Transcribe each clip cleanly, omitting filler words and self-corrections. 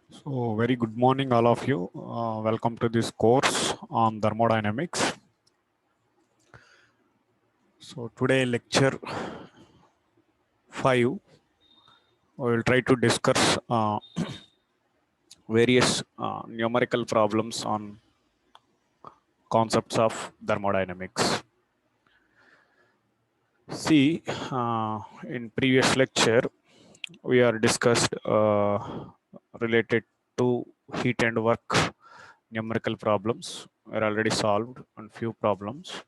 So, very good morning, all of you. Welcome to this course on thermodynamics. So, today, lecture 5, we will try to discuss various numerical problems on concepts of thermodynamics. See, in previous lecture, we are discussed related to heat and work numerical problems are already solved on few problems.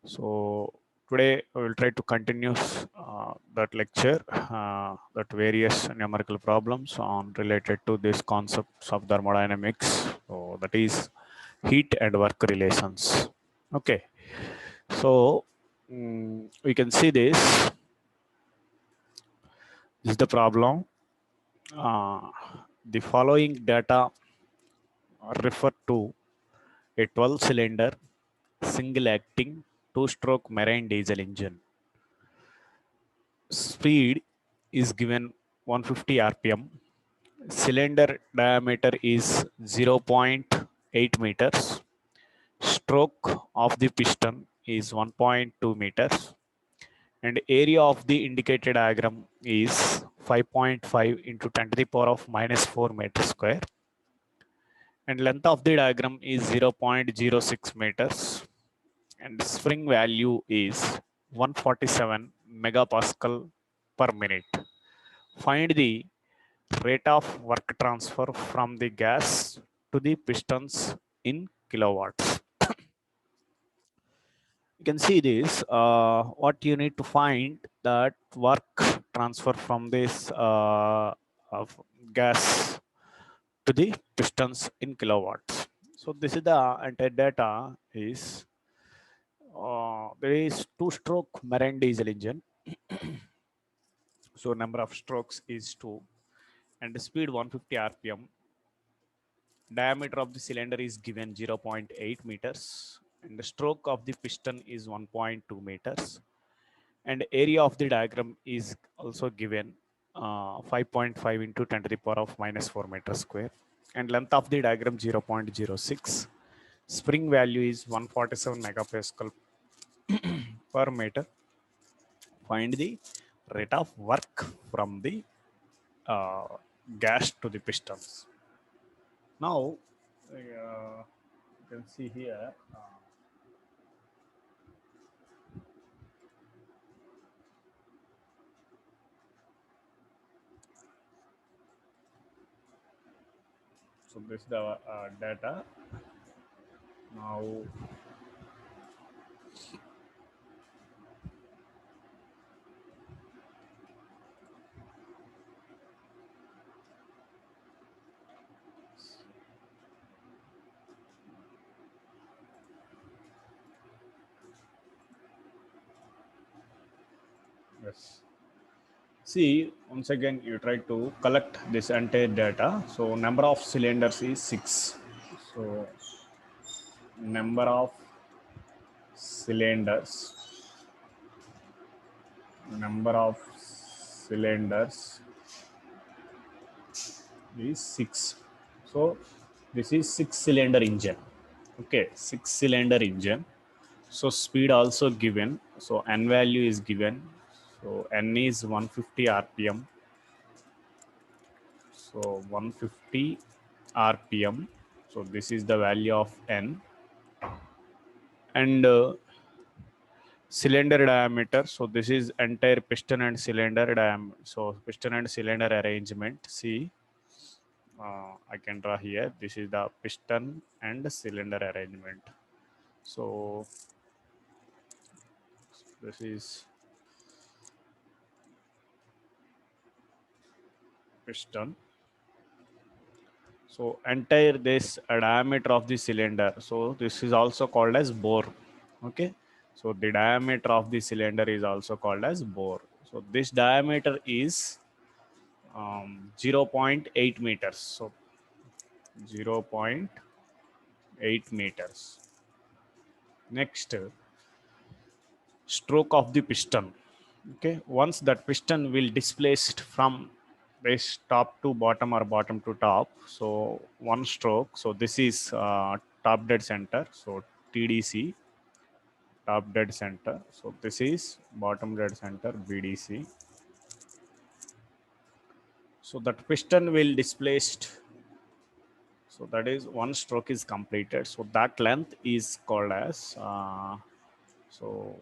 So today I will try to continue that lecture, that various numerical problems on related to these concepts of thermodynamics. So that is heat and work relations. Okay, so we can see this. This is the problem. The following data refer to a 12-cylinder single-acting two-stroke marine diesel engine. Speed is given 150 rpm. Cylinder diameter is 0.8 meters. Stroke of the piston is 1.2 meters. And area of the indicated diagram is 5.5 into 10 to the power of minus 4 meters square. And length of the diagram is 0.06 meters. And spring value is 147 megapascal per minute. Find the rate of work transfer from the gas to the pistons in kilowatts. You can see this. What you need to find that work transfer from this of gas to the pistons in kilowatts. So this is the entire data is there is two-stroke marine diesel engine. So number of strokes is 2 and the speed 150 rpm. Diameter of the cylinder is given 0.8 meters and the stroke of the piston is 1.2 meters and area of the diagram is also given 5.5 into 10 to the power of minus 4 meters square and length of the diagram 0.06. Spring value is 147 megapascal per meter. Find the rate of work from the uh, gas to the pistons. Now, you can see here. So this is the data. Now, yes. See, once again, you try to collect this entire data. So number of cylinders is 6. So number of cylinders, number of cylinders is 6. So this is 6-cylinder engine. Okay, 6-cylinder engine. So speed also given. So n value is given. So n is 150 rpm. So 150 rpm. So this is the value of n. And cylinder diameter. So this is entire piston and cylinder diameter. So piston and cylinder arrangement. See, I can draw here. This is the piston and cylinder arrangement. So this is piston. So entire this diameter of the cylinder. So this is also called as bore. Okay. So the diameter of the cylinder is also called as bore. So this diameter is 0.8 meters. So 0.8 meters. Next, stroke of the piston. Okay. Once that piston will displaced from this top to bottom or bottom to top. So one stroke. So this is top dead center. So TDC, top dead center. So this is bottom dead center, BDC. So that piston will displaced. So that is one stroke is completed. So that length is called as so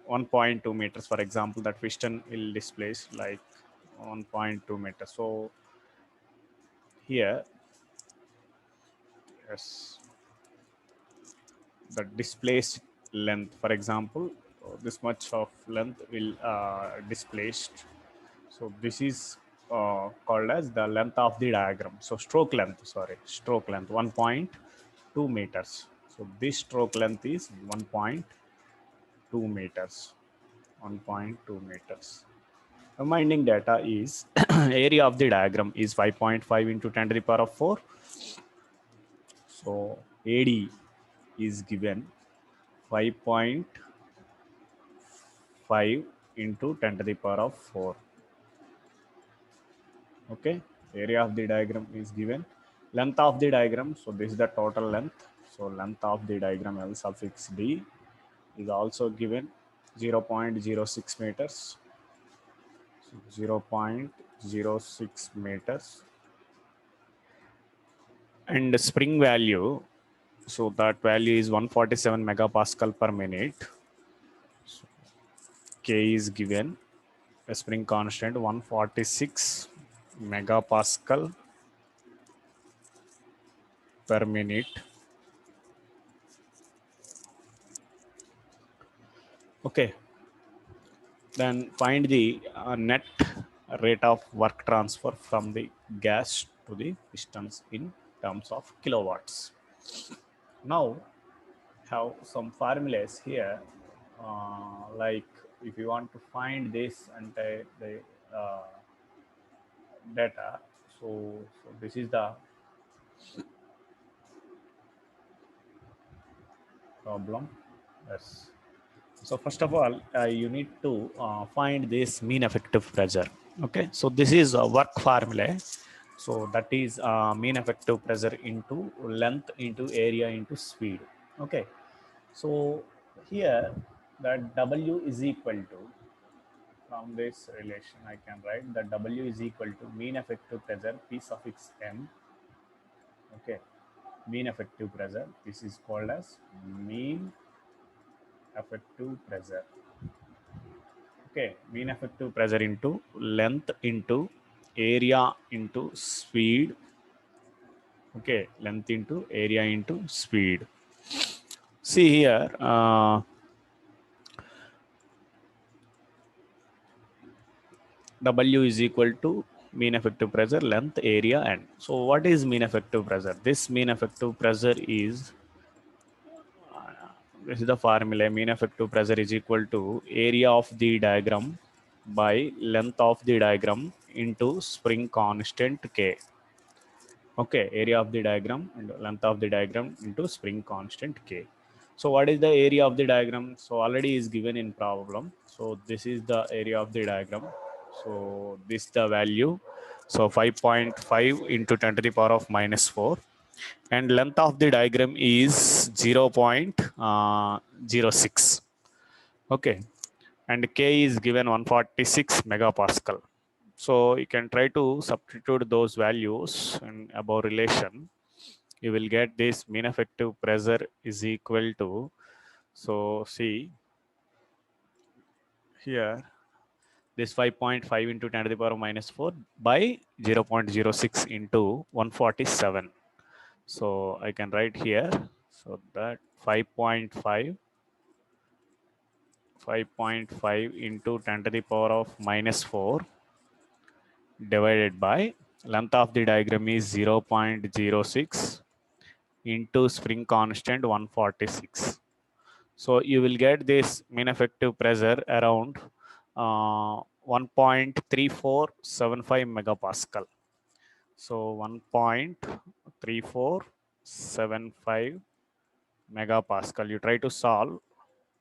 1.2 meters. For example, that piston will displace like 1.2 meters. So here, yes, the displaced length, for example, this much of length will displaced. So this is called as the length of the diagram. So stroke length, sorry, stroke length 1.2 meters. So this stroke length is 1.2 meters. 1.2 meters. Remaining data is area of the diagram is 5.5 into 10 to the power of 4. So AD is given 5.5 into 10 to the power of 4. Okay, area of the diagram is given. Length of the diagram, so this is the total length. So length of the diagram L suffix D is also given 0.06 meters. So 0.06 meters. And the spring value, so that value is 147 megapascal per minute. So K is given, a spring constant 146 megapascal per minute. Okay, then find the net rate of work transfer from the gas to the pistons in terms of kilowatts. Now have some formulas here, like if you want to find this entire the uh, data, so this is the problem. Yes. So first of all, you need to find this mean effective pressure. Okay, so this is a work formula. So that is mean effective pressure into length into area into speed. Okay, so here that W is equal to, from this relation I can write that W is equal to mean effective pressure P suffix M. Okay, mean effective pressure, this is called as mean effective pressure. Okay, mean effective pressure into length into area into speed. Okay, length into area into speed. See here, W is equal to mean effective pressure, length, area, and so what is mean effective pressure? This mean effective pressure is, this is the formula. Mean effective pressure is equal to area of the diagram by length of the diagram into spring constant K. Okay, area of the diagram and length of the diagram into spring constant K. So what is the area of the diagram? So already is given in problem. So this is the area of the diagram. So this the value. So 5.5 into 10 to the power of minus 4. And length of the diagram is 0.06. Okay. And K is given 146 megapascal. So you can try to substitute those values in above relation. You will get this mean effective pressure is equal to, so see here, this 5.5 into 10 to the power of minus 4 by 0.06 into 147. So I can write here, so that 5.5 into 10 to the power of minus 4 divided by length of the diagram is 0.06 into spring constant 146. So you will get this mean effective pressure around 1.3475 megapascal. So 1.3475 megapascal. You try to solve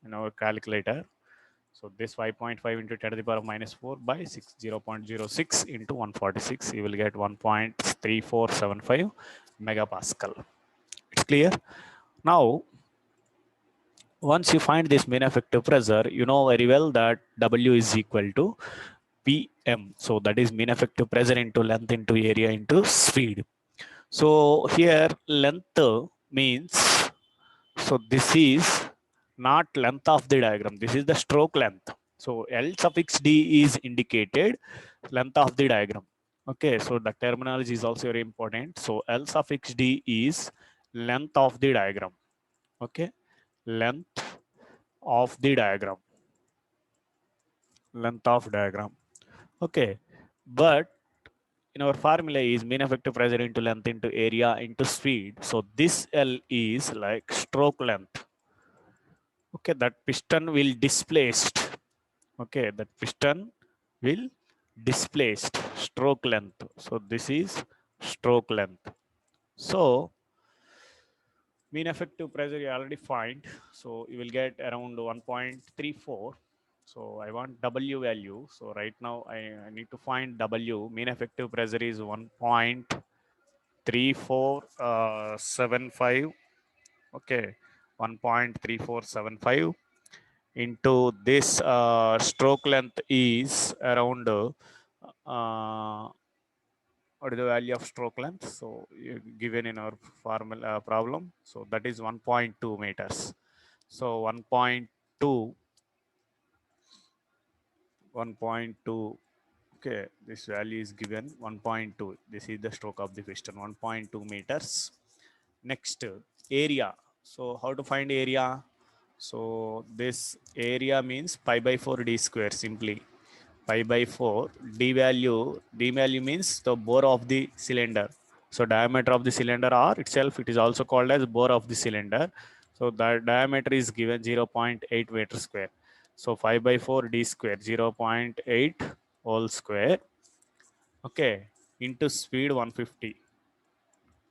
in our calculator. So this 5.5 into 10 to the power of minus 4 by 6, 0.06 into 146, you will get 1.3475 megapascal. It's clear? Now, once you find this mean effective pressure, you know very well that W is equal to PM. So that is mean effective pressure into length into area into speed. So here length means, so this is not length of the diagram. This is the stroke length. So L suffix D is indicated length of the diagram. Okay, so the terminology is also very important. So L suffix D is length of the diagram. Okay, length of the diagram. Length of diagram. Okay, but in our formula is mean effective pressure into length into area into speed. So this L is like stroke length. Okay, that piston will displaced. Okay, that piston will displaced stroke length. So this is stroke length. So mean effective pressure you already find. So you will get around 1.34. So I want W value. So right now I need to find W. Mean effective pressure is 1.3475. Okay, 1.3475 into this stroke length is around what is the value of stroke length? So given in our formula problem, so that is 1.2 meters. So 1.2, 1.2. Okay, this value is given 1.2. This is the stroke of the piston, 1.2 meters. Next, area. So how to find area? So this area means pi by 4 d square simply. Pi by 4 d value means the bore of the cylinder. So diameter of the cylinder R itself, it is also called as bore of the cylinder. So the diameter is given 0.8 meter square. So 5 by 4 d square, 0.8 whole square. Okay, into speed 150.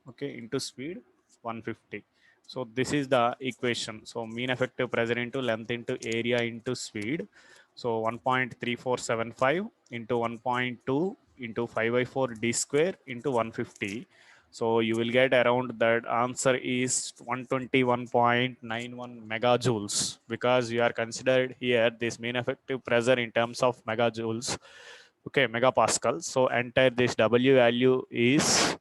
Okay, into speed 150. So this is the equation. So mean effective pressure into length into area into speed. So 1.3475 into 1.2 into 5 by 4 d square into 150. So you will get around that answer is 121.91 megajoules, because you are considered here this mean effective pressure in terms of megajoules. Okay, megapascal. So entire this W value is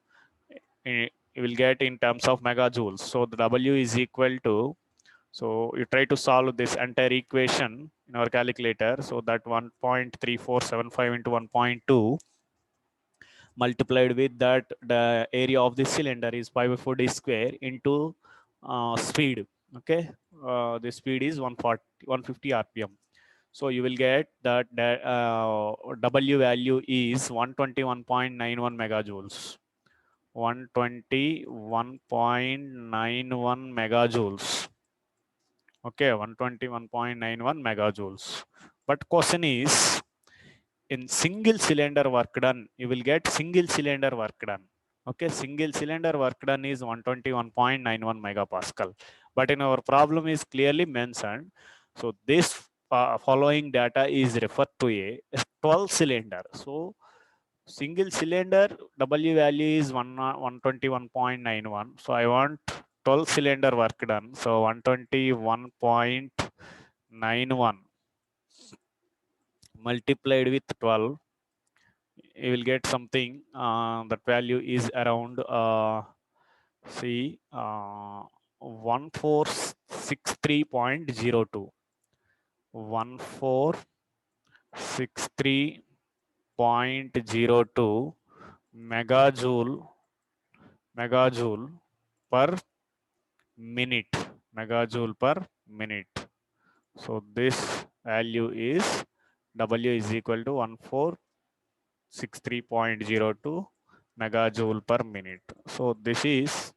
you will get in terms of megajoules. So the W is equal to, so you try to solve this entire equation in our calculator. So that 1.3475 into 1.2 multiplied with that the area of the cylinder is pi by 4 d square into speed. Okay, the speed is 150 rpm. So you will get that W value is 121.91 megajoules. 121.91 megajoules. Okay, 121.91 megajoules. But question is, in single cylinder work done, you will get single cylinder work done. Okay, single cylinder work done is 121.91 megapascal. But in our problem is clearly mentioned. So this following data is referred to a 12 cylinder. So single cylinder W value is 121.91. So I want 12 cylinder work done. So 121.91 multiplied with 12, you will get something. That value is around see 1463.02. 1463.02 megajoule per minute. Megajoule per minute. So this value is W is equal to 1463.02 megajoule per minute. So this is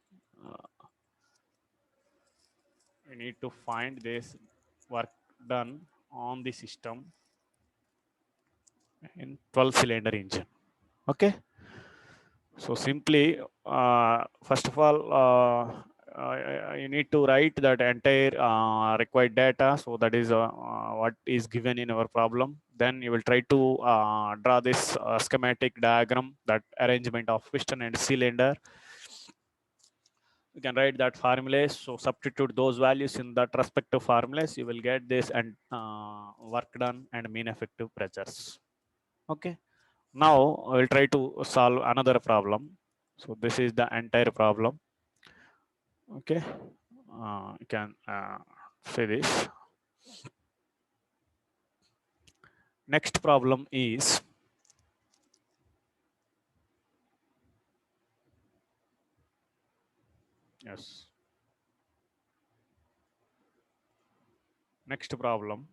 we need to find this work done on the system in 12 cylinder engine. Okay, so simply first of all you need to write that entire required data. So that is what is given in our problem. Then you will try to draw this schematic diagram, that arrangement of piston and cylinder. You can write that formulas. So substitute those values in that respective formulas. You will get this and work done and mean effective pressures. Okay. Now I will try to solve another problem. So this is the entire problem. Okay. You can say this. Next problem is yes. Next problem.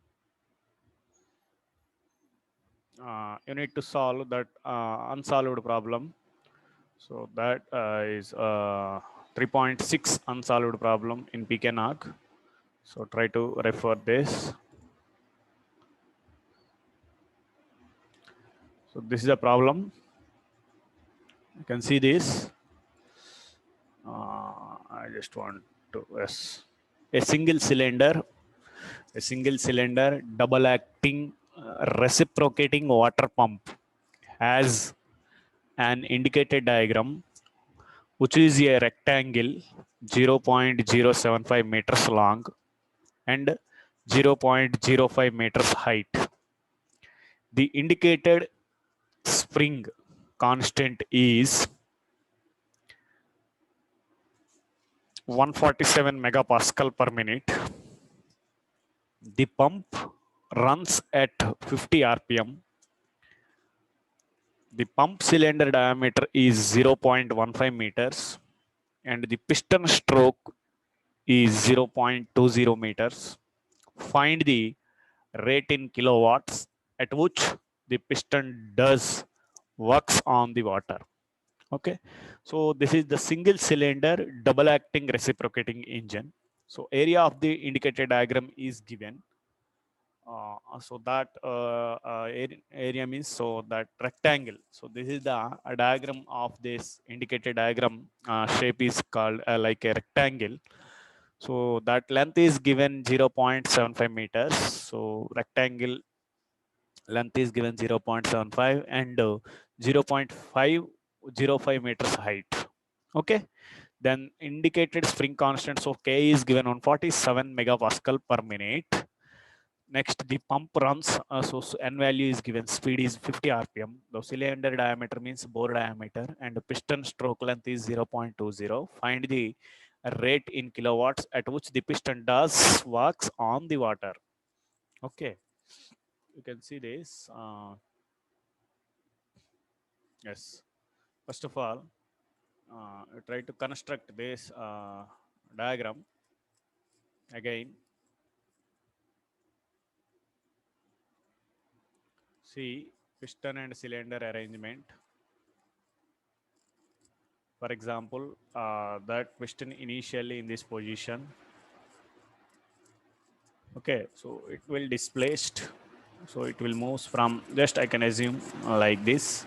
You need to solve that unsolved problem. So that is 3.6 unsolved problem in PKNOG. So try to refer this. So this is a problem. You can see this. I just want to yes. A single cylinder double acting reciprocating water pump has an indicated diagram which is a rectangle 0.075 meters long and 0.05 meters height. The indicated spring constant is 147 megapascal per minute. The pump runs at 50 rpm. The pump cylinder diameter is 0.15 meters and the piston stroke is 0.20 meters. Find the rate in kilowatts at which the piston does works on the water. Okay, so this is the single cylinder double acting reciprocating engine. So area of the indicated diagram is given. So that area means so that rectangle. So this is the diagram of this indicated diagram shape is called like a rectangle. So that length is given 0.75 meters. So rectangle length is given 0.75 and 0.505 meters height. Okay, then indicated spring constant, so K is given 147 megapascal per minute. Next, the pump runs, so N value is given, speed is 50 rpm. The cylinder diameter means bore diameter and the piston stroke length is 0.20. Find the rate in kilowatts at which the piston does works on the water. Okay, you can see this. Yes, first of all, try to construct this diagram again. See piston and cylinder arrangement. For example, that piston initially in this position. Okay, so it will displaced. So it will move from just I can assume like this.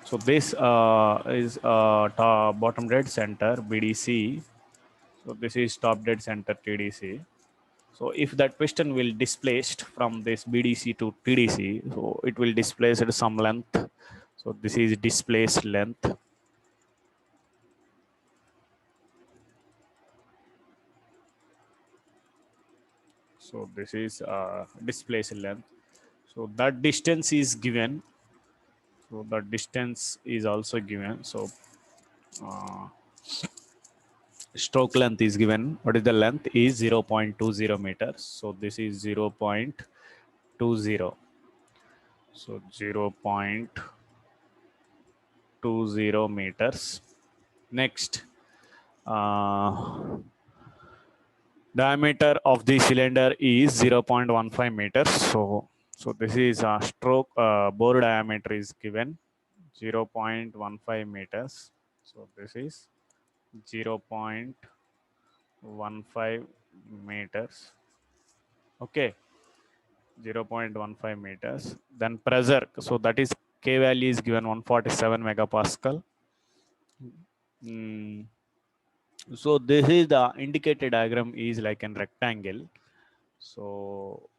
So this is top, bottom dead center BDC. So this is top dead center TDC. So if that piston will displaced from this BDC to TDC, so it will displace at some length. So this is displaced length. So this is displaced length. So that distance is given. So the distance is also given. So stroke length is given. What is the length is 0.20 meters. So this is 0.20. So 0.20 meters. Next, diameter of the cylinder is 0.15 meters. So this is a stroke bore diameter is given 0.15 meters. So this is 0.15 meters. Okay, 0.15 meters. Then pressure, so that is K value is given 147 megapascal. So this is the indicated diagram is like a rectangle. So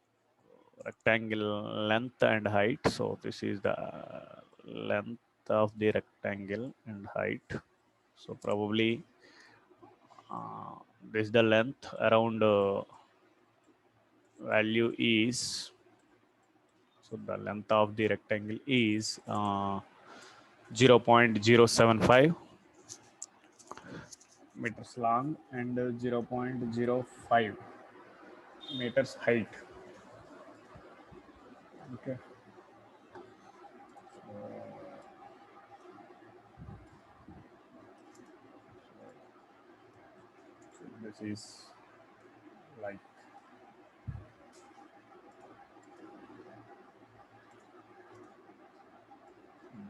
rectangle length and height. So this is the length of the rectangle and height. So probably this is the length around value is, so the length of the rectangle is 0.075 meters long and 0.05 meters height. Okay. So this is like,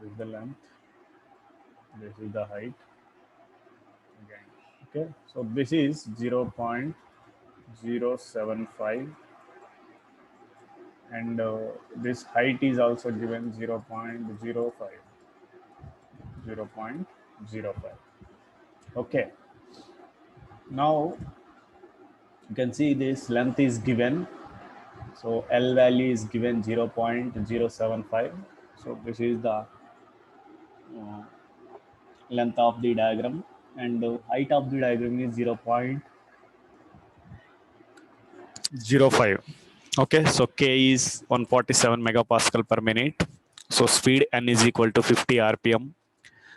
this is the length, this is the height again. Okay, so this is 0.075 and this height is also given 0.05. 0.05. Okay, now you can see this length is given, so L value is given 0.075. So this is the length of the diagram and the height of the diagram is 0.05. Okay, so K is 147 megapascal per minute. So speed N is equal to 50 RPM.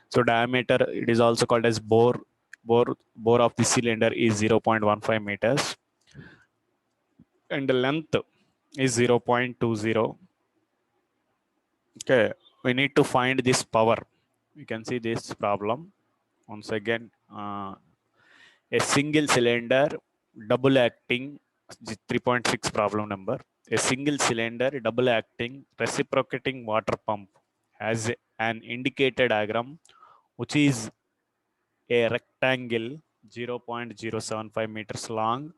So diameter, it is also called as bore of the cylinder is 0.15 meters and the length is 0.20. Okay, we need to find this power. You can see this problem once again. A single cylinder double acting, 3.6 problem number. A single cylinder double acting reciprocating water pump has an indicator diagram which is a rectangle 0.075 meters long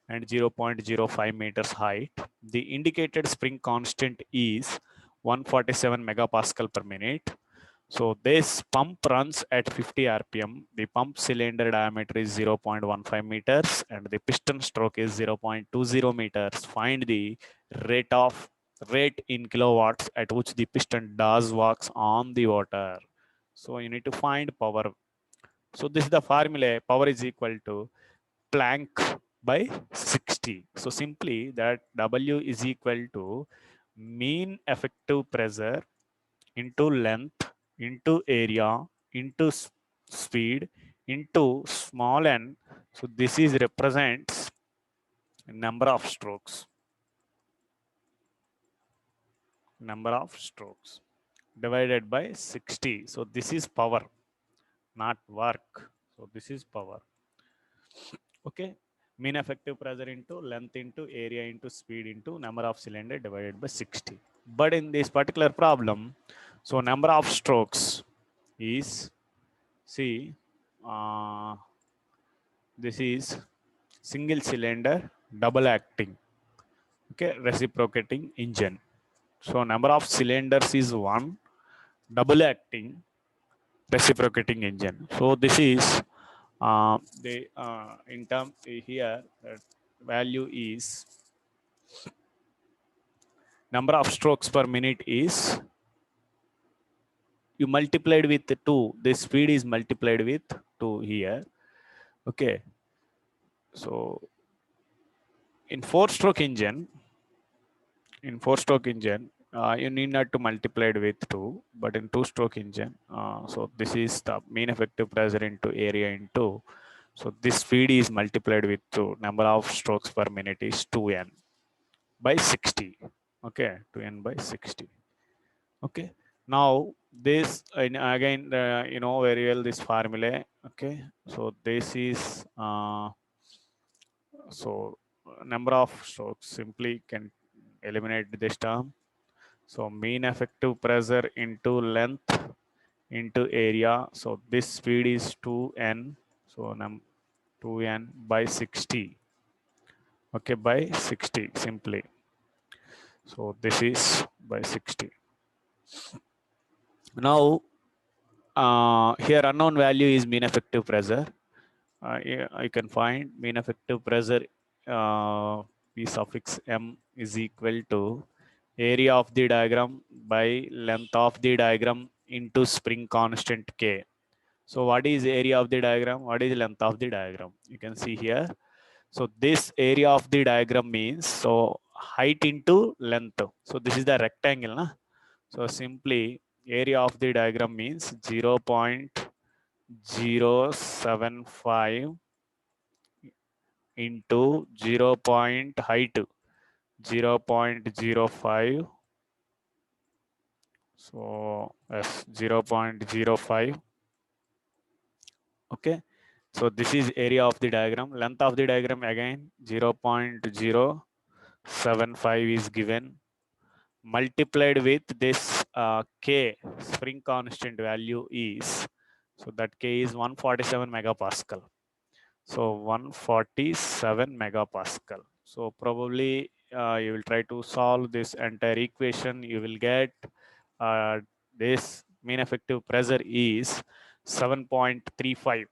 and 0.05 meters height. The indicated spring constant is 147 megapascal per minute. So this pump runs at 50 RPM. The pump cylinder diameter is 0.15 meters and the piston stroke is 0.20 meters. Find the rate in kilowatts at which the piston does works on the water. So you need to find power. So this is the formula. Power is equal to Planck by 60. So simply that W is equal to mean effective pressure into length into area into speed into small n. So this is represents number of strokes divided by 60. So this is power, not work. So this is power. Okay, mean effective pressure into length into area into speed into number of cylinder divided by 60. But in this particular problem, so number of strokes is, see, this is single cylinder double acting, okay, reciprocating engine. So number of cylinders is 1, double acting reciprocating engine. So this is the in term here value is number of strokes per minute is, you multiplied with 2, the speed is multiplied with 2 here. Okay, so in four stroke engine you need not to multiply it with 2, but in two stroke engine, so this is the mean effective pressure into area into, so this speed is multiplied with 2, number of strokes per minute is 2n by 60. Okay, 2n by 60. Okay, now this again you know very well this formula. Okay, so this is so number of strokes, simply can eliminate this term. So mean effective pressure into length into area. So this speed is 2n. So 2n by 60. Okay, by 60 simply. So this is by 60. Now here unknown value is mean effective pressure. I can find mean effective pressure P suffix m is equal to area of the diagram by length of the diagram into spring constant K. So what is area of the diagram? What is length of the diagram? You can see here. So this area of the diagram means so height into length. So this is the rectangle. Na? So simply area of the diagram means 0.075 into 0 point height 0.05. So yes, 0.05. Okay. So this is area of the diagram. Length of the diagram again 0.075 is given, multiplied with this K spring constant value is, so that K is 147 megapascal. So 147 megapascal. So probably you will try to solve this entire equation. You will get this mean effective pressure is 7.35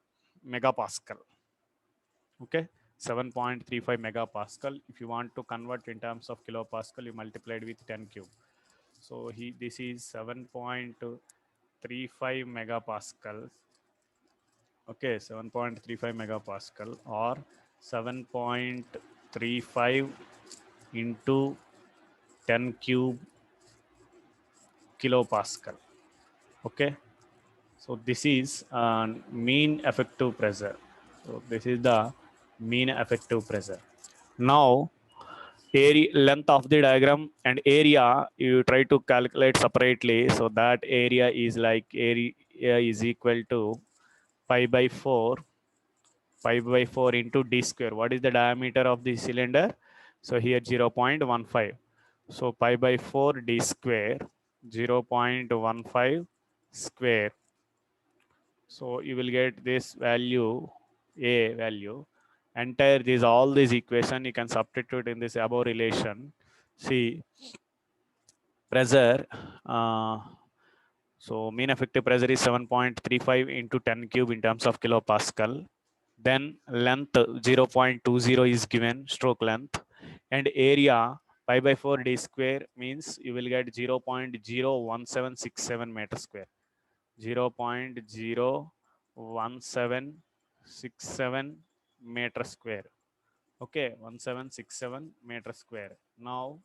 megapascal. Okay, 7.35 megapascal. If you want to convert in terms of kilopascal, you multiplied with 10 cube. So this is 7.35 megapascal. Okay, 7.35 megapascal or 7.35 into 10 cube kilopascal. Okay, so this is mean effective pressure. So this is the mean effective pressure. Now area length of the diagram and area you try to calculate separately. So that area is like area is equal to pi by 4 into d square. What is the diameter of the cylinder? So here 0.15. So pi by 4 d square 0.15 square. So you will get this value, a value. Entire this all this equation you can substitute in this above relation. See pressure. So mean effective pressure is 7.35 into 10 cube in terms of kilopascal. Then length 0.20 is given, stroke length, and area pi by 4 d square means you will get 0.01767 meter square. 0.01767 meter square. Okay, 1767 meter square. Now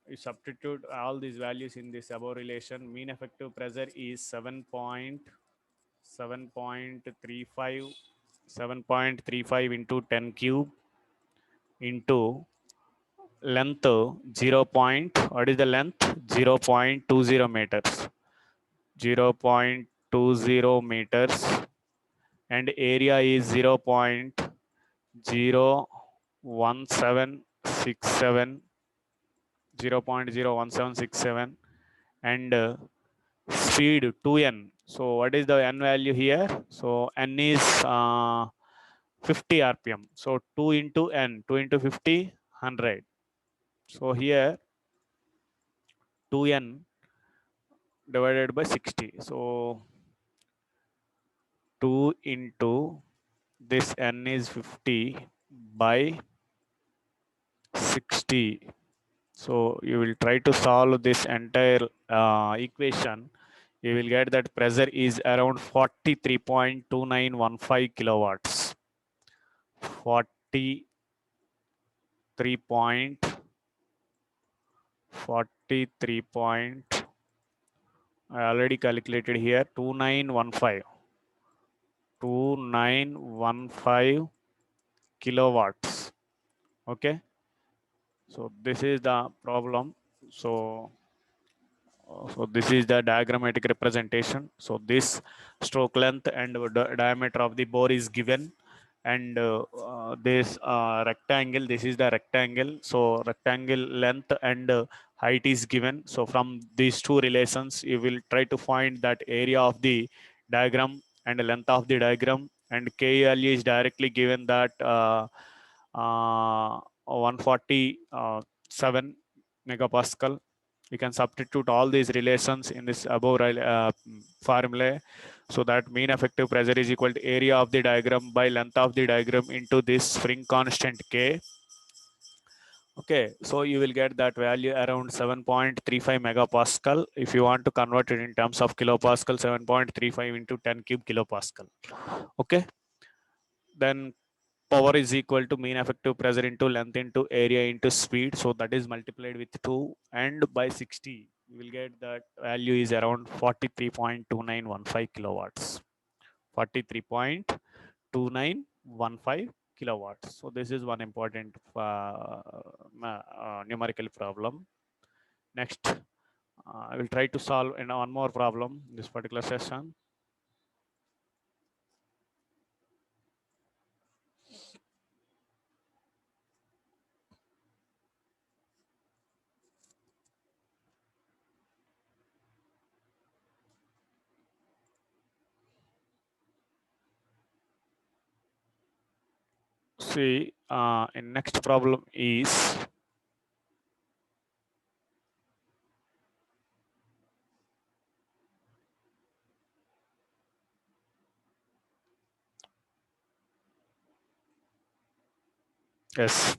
you substitute all these values in this above relation. Mean effective pressure is 7.35 into 10 cube into length 0. What is the length? 0.20 meters. 0.20 meters and area is 0.01767 0.01767 and speed 2n. So what is the n value here? So n is 50 rpm. So 2 into n, 2 into 50, 100. So here 2n divided by 60. So 2 into this n is 50 by 60. So you will try to solve this entire equation. You will get that pressure is around 43.2915 kilowatts. 43 point, I already calculated here, 2915 kilowatts. Okay, so this is the problem. So this is the diagrammatic representation. So this stroke length and diameter of the bore is given, and this rectangle, this is the rectangle. So rectangle length and height is given. So from these two relations, you will try to find that area of the diagram and length of the diagram, and KLE is directly given that 147 megapascal We can substitute all these relations in this above formula. So that mean effective pressure is equal to area of the diagram by length of the diagram into this spring constant K. Okay, so you will get that value around 7.35 megapascal. If you want to convert it in terms of kilopascal, 7.35 into 10 cube kilopascal. Okay, then power is equal to mean effective pressure into length into area into speed. So that is multiplied with 2 and by 60. You will get that value is around 43.2915 kilowatts. 43.2915 kilowatts. So this is one important numerical problem. Next, I will try to solve one more problem in this particular session. See, in next problem is yes.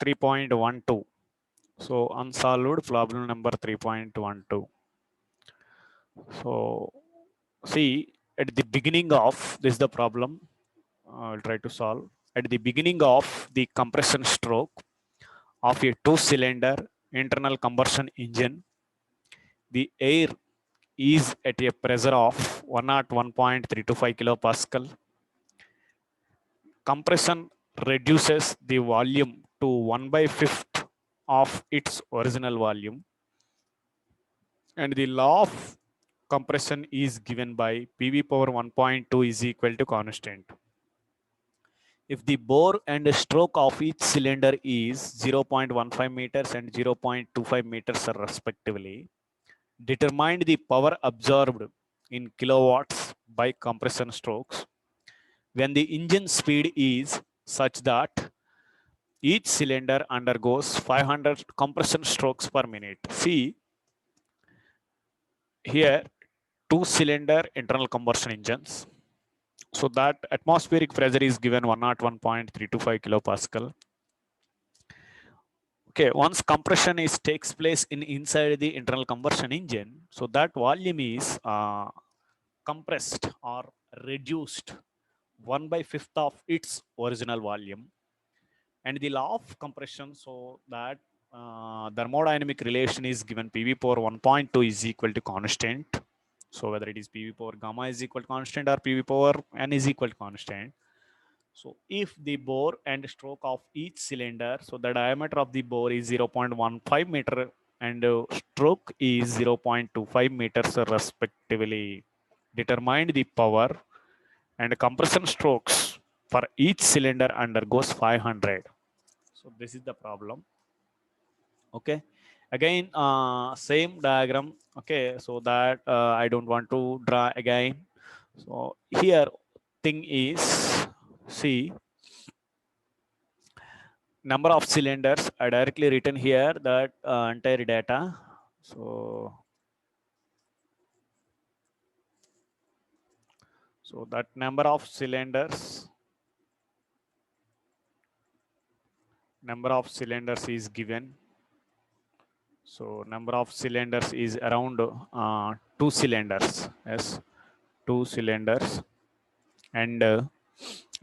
3.12. So unsolved problem number 3.12. So see, at the beginning of this is the problem. I'll try to solve. At the beginning of the compression stroke of a two-cylinder internal combustion engine, the air is at a pressure of 101.325 kilopascal. Compression reduces the volume to 1/5 of its original volume, and the law of compression is given by PV power 1.2 is equal to constant. If the bore and stroke of each cylinder is 0.15 meters and 0.25 meters respectively, determine the power absorbed in kilowatts by compression strokes when the engine speed is such that each cylinder undergoes 500 compression strokes per minute. See, here two-cylinder internal combustion engines. So that atmospheric pressure is given 101.325 kilopascal. Okay, once compression takes place inside the internal combustion engine, so that volume is compressed or reduced 1/5 of its original volume. And the law of compression, so that thermodynamic relation is given PV power 1.2 is equal to constant. So whether it is PV power gamma is equal to constant or PV power n is equal to constant. So if the bore and stroke of each cylinder, so the diameter of the bore is 0.15 meter and stroke is 0.25 meters respectively, determine the power and compression strokes for each cylinder undergoes 500. So this is the problem. Okay, again same diagram. Okay, so that I don't want to draw again. So here thing is, see, number of cylinders are directly written here, that entire data. So that number of cylinders is given. So number of cylinders is around 2 cylinders. Yes, 2 cylinders, and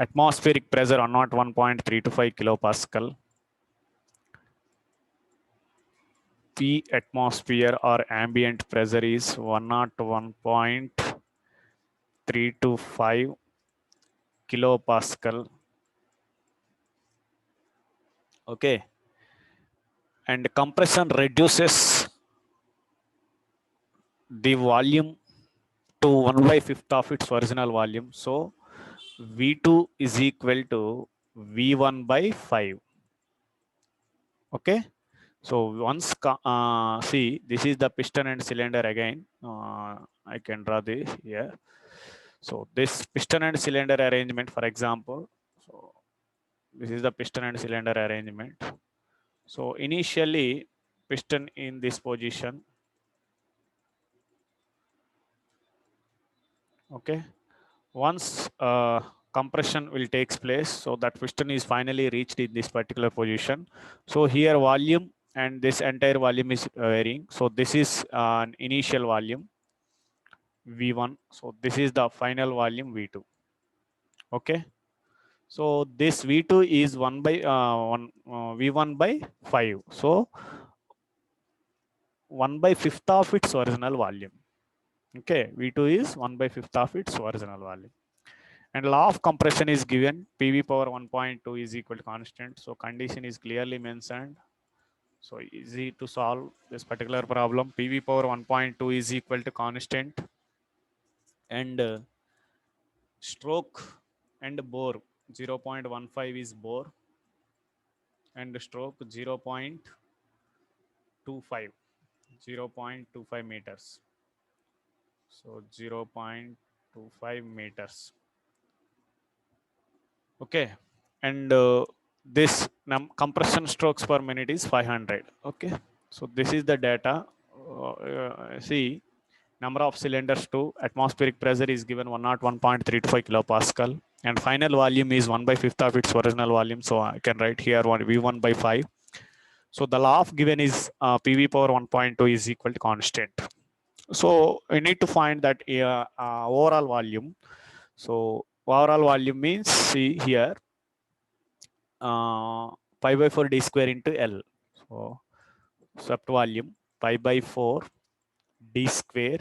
atmospheric pressure on not 1.325 kilopascal. P atmosphere or ambient pressure is 101.325 kilopascal. Okay, and compression reduces the volume to 1/5 of its original volume. So V2 is equal to V1 by 5. Okay, so once see, this is the piston and cylinder again. I can draw this here. So this piston and cylinder arrangement, for example, so this is the piston and cylinder arrangement. So initially piston in this position, okay. Once compression will takes place, so that piston is finally reached in this particular position. So here volume and this entire volume is varying. So this is an initial volume V1. So this is the final volume V2. Okay. So this V2 is 1 by V1 by 5. So 1 by 5th of its original volume. Okay. V2 is 1 by 5th of its original volume. And law of compression is given, PV power 1.2 is equal to constant. So condition is clearly mentioned. So easy to solve this particular problem. PV power 1.2 is equal to constant, and stroke and bore 0.15 is bore, and stroke 0.25 meters. So 0.25 meters. Okay. And this compression strokes per minute is 500. Okay. So this is the data. See, number of cylinders to atmospheric pressure is given 101.325 kilopascal, and final volume is 1 by 5th of its original volume. So I can write here V1 by 5. So the law of given is PV power 1.2 is equal to constant. So we need to find that overall volume. So overall volume means, see here, pi by 4 d square into L. So swept volume pi by 4 d square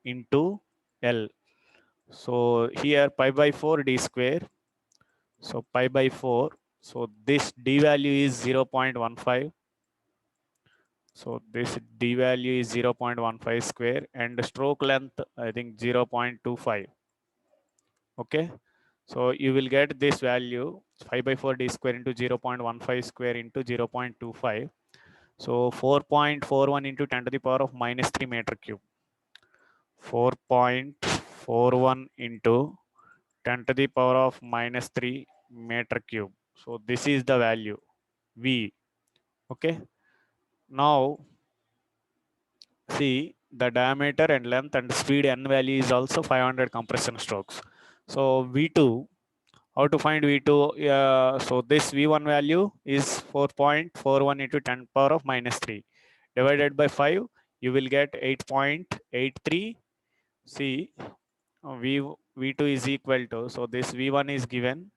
into L. So here pi by 4 d square. So pi by 4. So this d value is 0.15. So this d value is 0.15 square, and stroke length I think 0.25. Okay. So you will get this value 5 by 4 d square into 0.15 square into 0.25. So 4.41 into 10 to the power of minus 3 meter cube. 4.41 into 10 to the power of minus 3 meter cube. So this is the value V. Okay. Now see the diameter and length and speed n value is also 500 compression strokes. So V2, how to find V2? So this V1 value is 4.41 into 10 power of minus 3 divided by 5. You will get 8.83. See, V2 is equal to, so this V1 is given,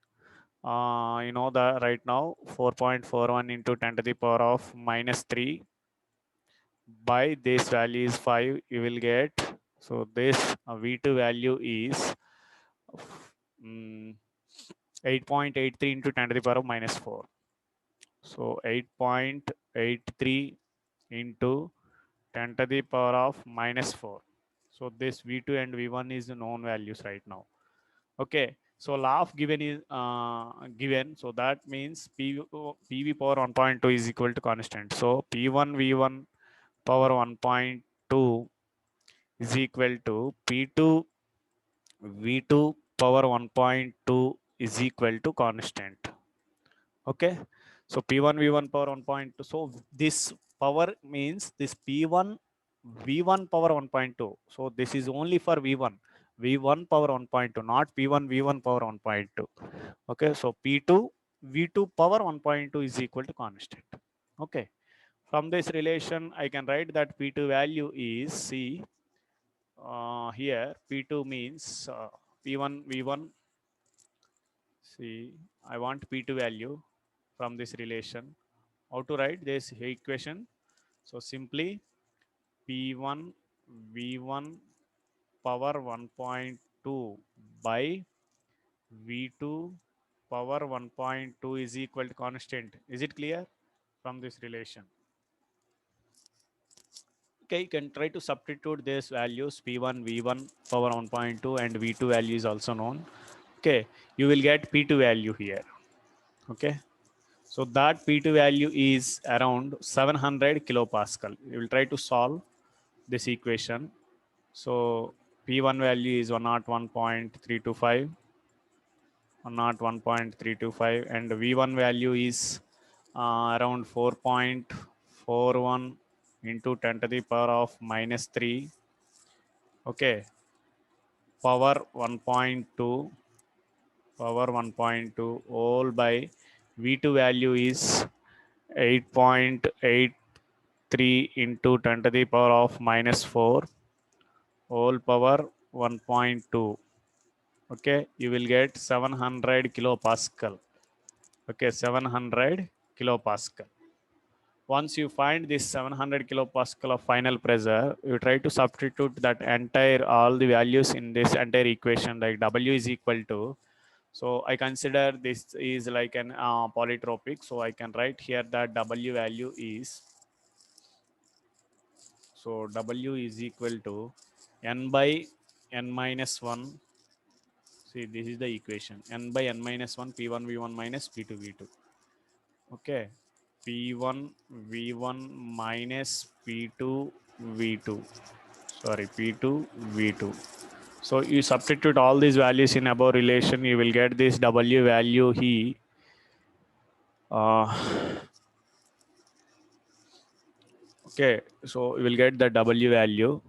you know, the right now 4.41 into 10 to the power of minus 3 by this value is 5. You will get, so this V2 value is 8.83 into 10 to the power of minus 4. So 8.83 into 10 to the power of minus 4. So this V2 and V1 is the known values right now. Okay. So law of given is given. So that means PV power 1.2 is equal to constant. So P1 V1 power 1.2 is equal to P2 V2 power 1.2 is equal to constant. Okay. So P1 V1 power 1.2. So this power means this P1 V1 power 1.2. So this is only for V1. V1 power 1.2, not P1 V1 power 1.2. Okay. So P2 V2 power 1.2 is equal to constant. Okay. From this relation, I can write that P2 value is, C. Here P2 means P1 V1. See, I want P2 value from this relation. How to write this equation? So simply P1 V1 power 1.2 by V2 power 1.2 is equal to constant. Is it clear from this relation? Okay, you can try to substitute these values P1 V1 power 1.2 and V2 value is also known. Okay, you will get P2 value here. Okay. So that P2 value is around 700 kilopascal. We will try to solve this equation. So P1 value is 101.325, 101.325, and V1 value is around 4.41 into 10 to the power of minus 3. Okay, power 1.2, power 1.2 all by V2 value is 8.83 into 10 to the power of minus 4 whole power 1.2. Okay, you will get 700 kilopascal. Okay, 700 kilopascal. Once you find this 700 kilopascal of final pressure, you try to substitute that entire all the values in this entire equation, like W is equal to, so I consider this is like an polytropic, so I can write here that W value is, so W is equal to n by n minus 1. See, this is the equation, n by n minus 1 P1 V1 minus P2 V2. Okay, P1 V1 minus P2 V2, sorry, P2 V2. So you substitute all these values in above relation, you will get this W value here. Okay, so you will get the W value.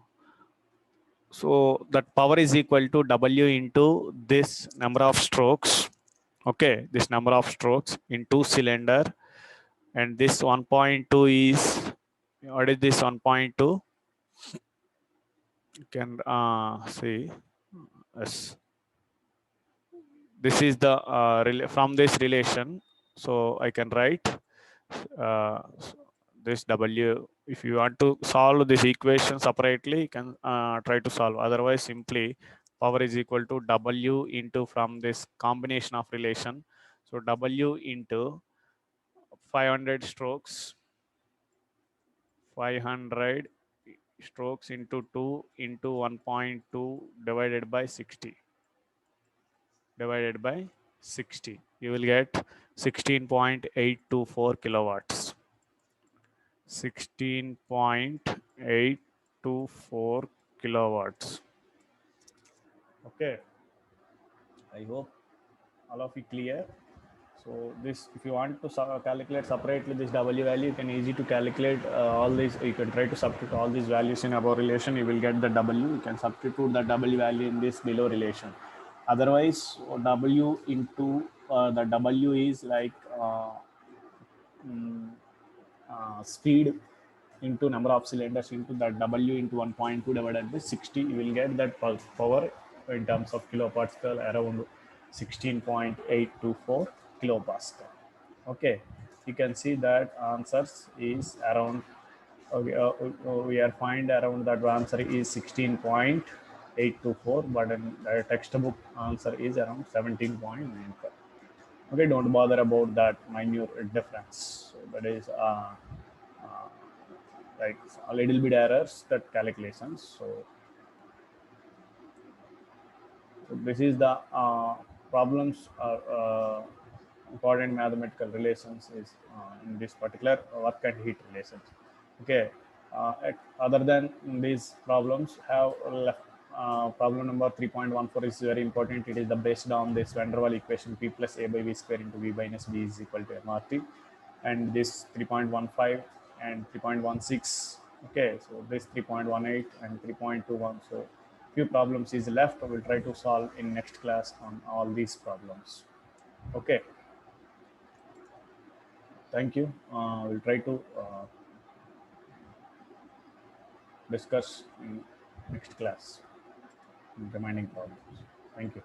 So that power is equal to W into this number of strokes. Okay, this number of strokes into cylinder, and this 1.2 is, what is this 1.2? You can see, yes, this is the from this relation, so I can write uh, this W. If you want to solve this equation separately, you can try to solve, otherwise simply power is equal to W into, from this combination of relation, so W into 500 strokes, 500 strokes into 2 into 1.2 divided by 60, divided by 60, you will get 16.824 kilowatts. 16.824 kilowatts. Okay, I hope all of you clear. So this, if you want to calculate separately this W value, you can easy to calculate all these. You can try to substitute all these values in above relation. You will get the W. You can substitute the W value in this below relation. Otherwise, W into the W is like speed into number of cylinders into the W into 1.2 divided by 60. You will get that power in terms of kilopascal around 16.824 kilopascal. Okay, you can see that answers is around, we are find around that answer is 16.824, but in the textbook answer is around 17.95. Okay, don't bother about that minute difference. So that is like a little bit errors that calculations. So this is the problems or important mathematical relations is in this particular work and heat relations. Okay, other than these problems, have left problem number 3.14 is very important. It is the based on this van der Waal equation, P plus A by V square into V minus B is equal to MRT, and this 3.15 and 3.16. Okay, so this 3.18 and 3.21. So few problems is left. I will try to solve in next class on all these problems. Okay, thank you. We'll try to discuss in next class remaining problems. Thank you.